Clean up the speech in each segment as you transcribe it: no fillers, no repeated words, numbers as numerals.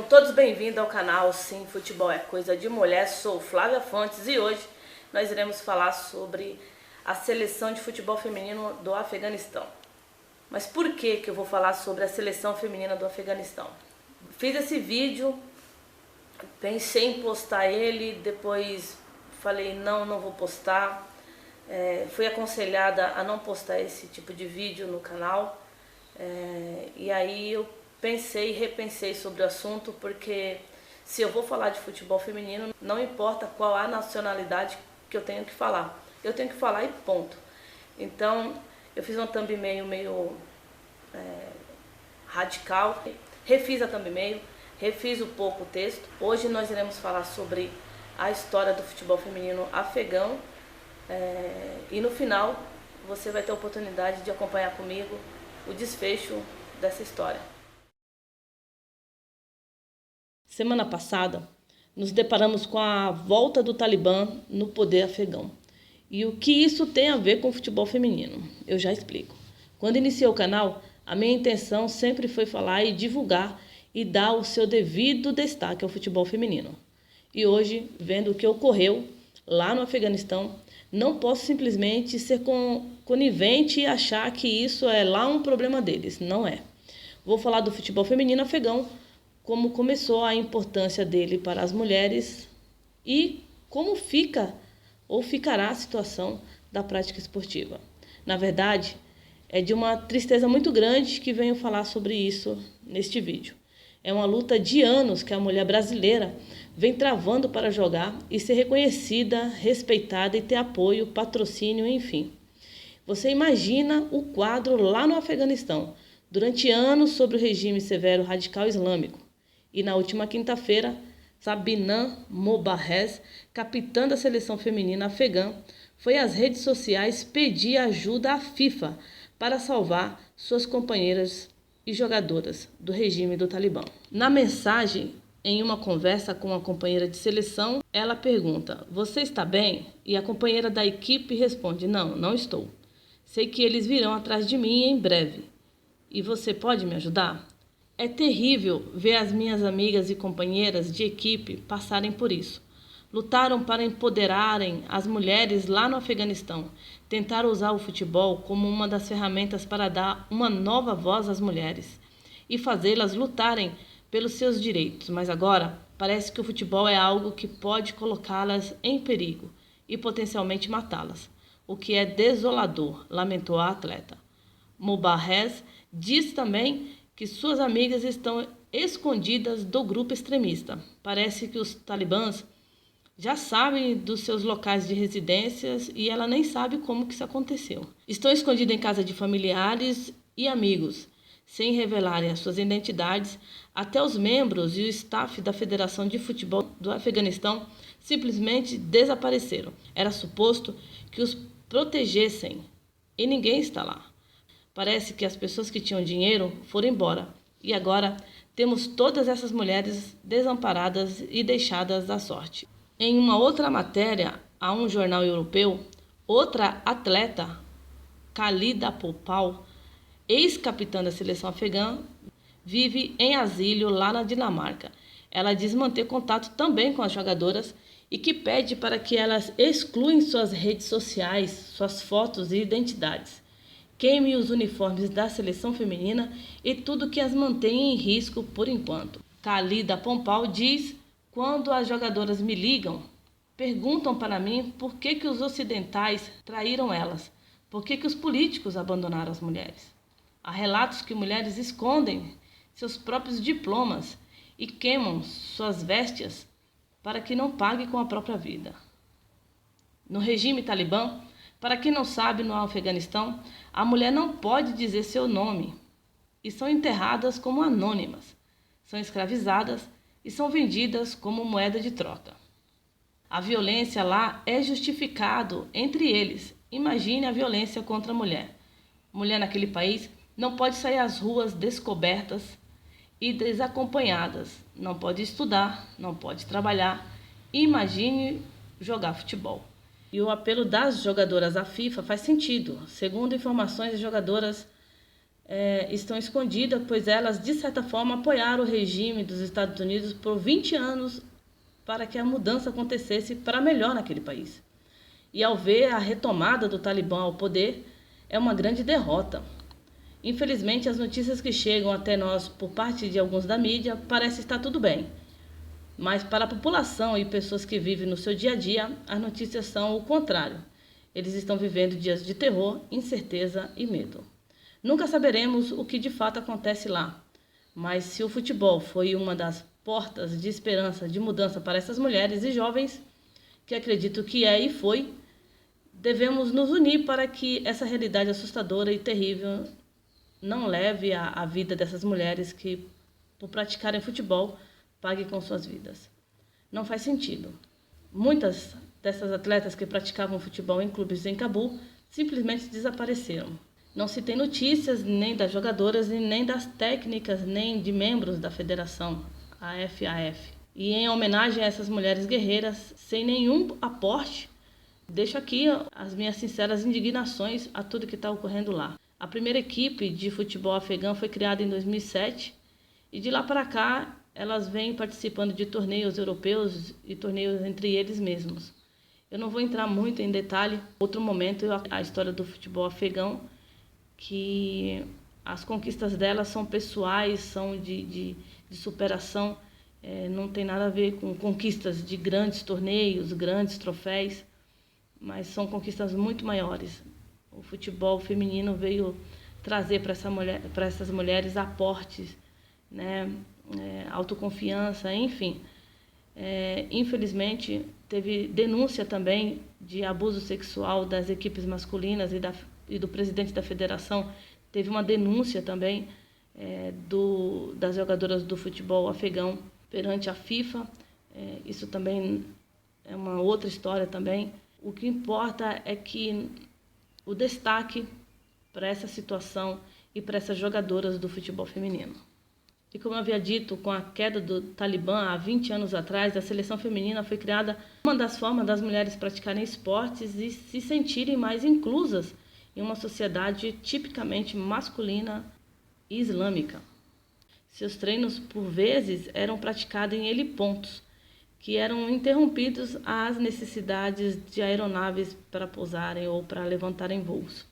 todos bem-vindos ao canal Sim, Futebol é Coisa de Mulher. Sou Flávia Fontes e hoje nós iremos falar sobre a seleção de futebol feminino do Afeganistão. Mas por que eu vou falar sobre a seleção feminina do Afeganistão? Fiz esse vídeo, pensei em postar ele, depois falei não vou postar. Fui aconselhada a não postar esse tipo de vídeo no canal. E aí eu pensei e repensei sobre o assunto, porque se eu vou falar de futebol feminino, não importa qual a nacionalidade que eu tenho que falar. Eu tenho que falar e ponto. Então, eu fiz um thumbnail meio radical, refiz a thumbnail, refiz um pouco o texto. Hoje nós iremos falar sobre a história do futebol feminino afegão. E no final, você vai ter a oportunidade de acompanhar comigo o desfecho dessa história. Semana passada, nos deparamos com a volta do Talibã no poder afegão. E o que isso tem a ver com o futebol feminino? Eu já explico. Quando iniciei o canal, a minha intenção sempre foi falar e divulgar e dar o seu devido destaque ao futebol feminino. E hoje, vendo o que ocorreu lá no Afeganistão, não posso simplesmente ser conivente e achar que isso é lá um problema deles. Não é. Vou falar do futebol feminino afegão, como começou a importância dele para as mulheres e como fica ou ficará a situação da prática esportiva. Na verdade, é de uma tristeza muito grande que venho falar sobre isso neste vídeo. É uma luta de anos que a mulher brasileira vem travando para jogar e ser reconhecida, respeitada e ter apoio, patrocínio, enfim. Você imagina o quadro lá no Afeganistão, durante anos sob o regime severo radical islâmico. E na última quinta-feira, Sabinah Mobarrez, capitã da seleção feminina afegã, foi às redes sociais pedir ajuda à FIFA para salvar suas companheiras e jogadoras do regime do Talibã. Na mensagem, em uma conversa com uma companheira de seleção, ela pergunta: "Você está bem?" E a companheira da equipe responde: não estou. Sei que eles virão atrás de mim em breve. E você pode me ajudar? É terrível ver as minhas amigas e companheiras de equipe passarem por isso. Lutaram para empoderarem as mulheres lá no Afeganistão. Tentaram usar o futebol como uma das ferramentas para dar uma nova voz às mulheres e fazê-las lutarem pelos seus direitos. Mas agora parece que o futebol é algo que pode colocá-las em perigo e potencialmente matá-las, o que é desolador, lamentou a atleta. Mobarrez diz também que suas amigas estão escondidas do grupo extremista. Parece que os talibãs já sabem dos seus locais de residências e ela nem sabe como que isso aconteceu. Estão escondidas em casa de familiares e amigos, sem revelarem as suas identidades. Até os membros e o staff da Federação de Futebol do Afeganistão simplesmente desapareceram. Era suposto que os protegessem e ninguém está lá. Parece que as pessoas que tinham dinheiro foram embora. E agora temos todas essas mulheres desamparadas e deixadas à sorte. Em uma outra matéria, a um jornal europeu, outra atleta, Khalida Popal, ex-capitã da seleção afegã, vive em asilo lá na Dinamarca. Ela diz manter contato também com as jogadoras e que pede para que elas excluam suas redes sociais, suas fotos e identidades. Queime os uniformes da seleção feminina e tudo que as mantém em risco por enquanto. Khalida Pompal diz: "Quando as jogadoras me ligam, perguntam para mim por que os ocidentais traíram elas, por que os políticos abandonaram as mulheres. Há relatos que mulheres escondem seus próprios diplomas e queimam suas vestes para que não pague com a própria vida." No regime talibã, para quem não sabe, no Afeganistão, a mulher não pode dizer seu nome e são enterradas como anônimas, são escravizadas e são vendidas como moeda de troca. A violência lá é justificado entre eles. Imagine a violência contra a mulher. Mulher naquele país não pode sair às ruas descobertas e desacompanhadas, não pode estudar, não pode trabalhar. Imagine jogar futebol. E o apelo das jogadoras à FIFA faz sentido. Segundo informações, as jogadoras estão escondidas, pois elas, de certa forma, apoiaram o regime dos Estados Unidos por 20 anos para que a mudança acontecesse para melhor naquele país. E ao ver a retomada do Talibã ao poder, é uma grande derrota. Infelizmente, as notícias que chegam até nós por parte de alguns da mídia parece estar tudo bem. Mas para a população e pessoas que vivem no seu dia a dia, as notícias são o contrário. Eles estão vivendo dias de terror, incerteza e medo. Nunca saberemos o que de fato acontece lá. Mas se o futebol foi uma das portas de esperança, de mudança para essas mulheres e jovens, que acredito que é e foi, devemos nos unir para que essa realidade assustadora e terrível não leve a vida dessas mulheres que, por praticarem futebol, paguem com suas vidas. Não faz sentido. Muitas dessas atletas que praticavam futebol em clubes em Cabul simplesmente desapareceram. Não se tem notícias nem das jogadoras, nem das técnicas, nem de membros da federação, a FAF. E em homenagem a essas mulheres guerreiras, sem nenhum aporte, deixo aqui as minhas sinceras indignações a tudo que está ocorrendo lá. A primeira equipe de futebol afegã foi criada em 2007 e de lá para cá elas vêm participando de torneios europeus e torneios entre eles mesmos. Eu não vou entrar muito em detalhe. Outro momento, a história do futebol afegão, que as conquistas delas são pessoais, são de superação, não tem nada a ver com conquistas de grandes torneios, grandes troféus, mas são conquistas muito maiores. O futebol feminino veio trazer para essas mulheres aportes, né, autoconfiança, enfim. Infelizmente, teve denúncia também de abuso sexual das equipes masculinas e do presidente da federação. Teve uma denúncia também das jogadoras do futebol afegão perante a FIFA. Isso também é uma outra história também. O que importa é que o destaque para essa situação e para essas jogadoras do futebol feminino. E como eu havia dito, com a queda do Talibã há 20 anos atrás, a seleção feminina foi criada uma das formas das mulheres praticarem esportes e se sentirem mais inclusas em uma sociedade tipicamente masculina e islâmica. Seus treinos, por vezes, eram praticados em helipontos, que eram interrompidos às necessidades de aeronaves para pousarem ou para levantarem voos.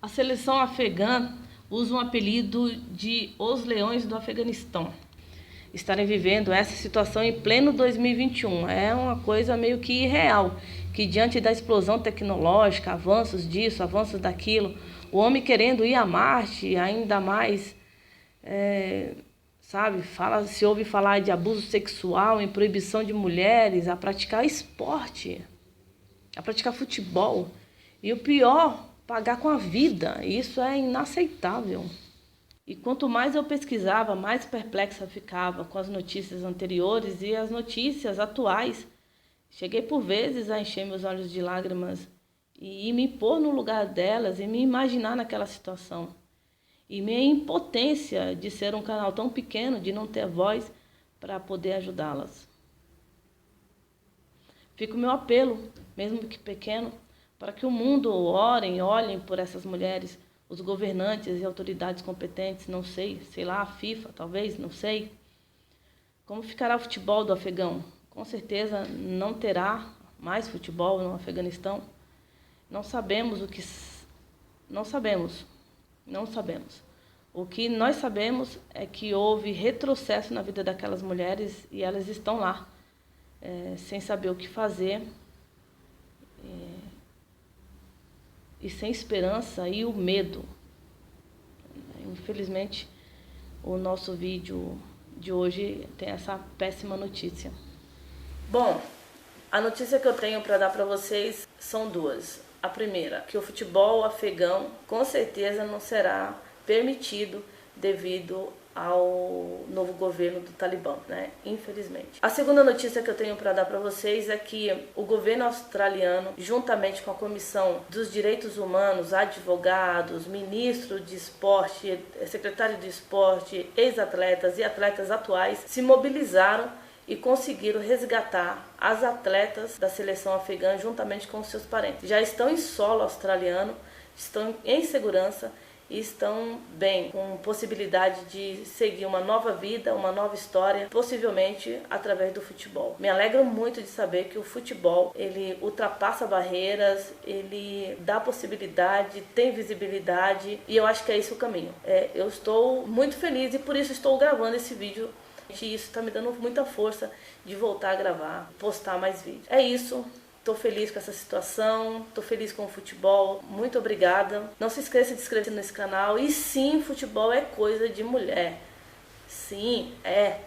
A seleção afegã usa um apelido de Os Leões do Afeganistão. Estarem vivendo essa situação em pleno 2021 é uma coisa meio que irreal, que diante da explosão tecnológica, avanços disso, avanços daquilo, o homem querendo ir a Marte, ainda mais, se ouve falar de abuso sexual, em proibição de mulheres a praticar esporte, a praticar futebol. E o pior, pagar com a vida. Isso é inaceitável. E quanto mais eu pesquisava, mais perplexa ficava com as notícias anteriores e as notícias atuais. Cheguei por vezes a encher meus olhos de lágrimas e me pôr no lugar delas e me imaginar naquela situação. E minha impotência de ser um canal tão pequeno, de não ter voz para poder ajudá-las. Fica o meu apelo, mesmo que pequeno, para que o mundo olhem por essas mulheres, os governantes e autoridades competentes, não sei lá, a FIFA, talvez, não sei. Como ficará o futebol do Afegão? Com certeza não terá mais futebol no Afeganistão. Não sabemos. O que nós sabemos é que houve retrocesso na vida daquelas mulheres e elas estão lá, sem saber o que fazer. E sem esperança e o medo. Infelizmente, o nosso vídeo de hoje tem essa péssima notícia. Bom, a notícia que eu tenho para dar para vocês são duas. A primeira, que o futebol afegão com certeza não será permitido devido ao novo governo do Talibã, né? Infelizmente. A segunda notícia que eu tenho para dar para vocês é que o governo australiano, juntamente com a Comissão dos Direitos Humanos, advogados, ministro de esporte, secretário de esporte, ex-atletas e atletas atuais, se mobilizaram e conseguiram resgatar as atletas da seleção afegã juntamente com seus parentes. Já estão em solo australiano, estão em segurança e estão bem, com possibilidade de seguir uma nova vida, uma nova história, possivelmente através do futebol. Me alegro muito de saber que o futebol, ele ultrapassa barreiras, ele dá possibilidade, tem visibilidade, e eu acho que é esse o caminho. Eu estou muito feliz e por isso estou gravando esse vídeo. E isso está me dando muita força de voltar a gravar, postar mais vídeos. É isso. Estou feliz com essa situação, estou feliz com o futebol. Muito obrigada. Não se esqueça de se inscrever nesse canal. E sim, futebol é coisa de mulher. Sim, é.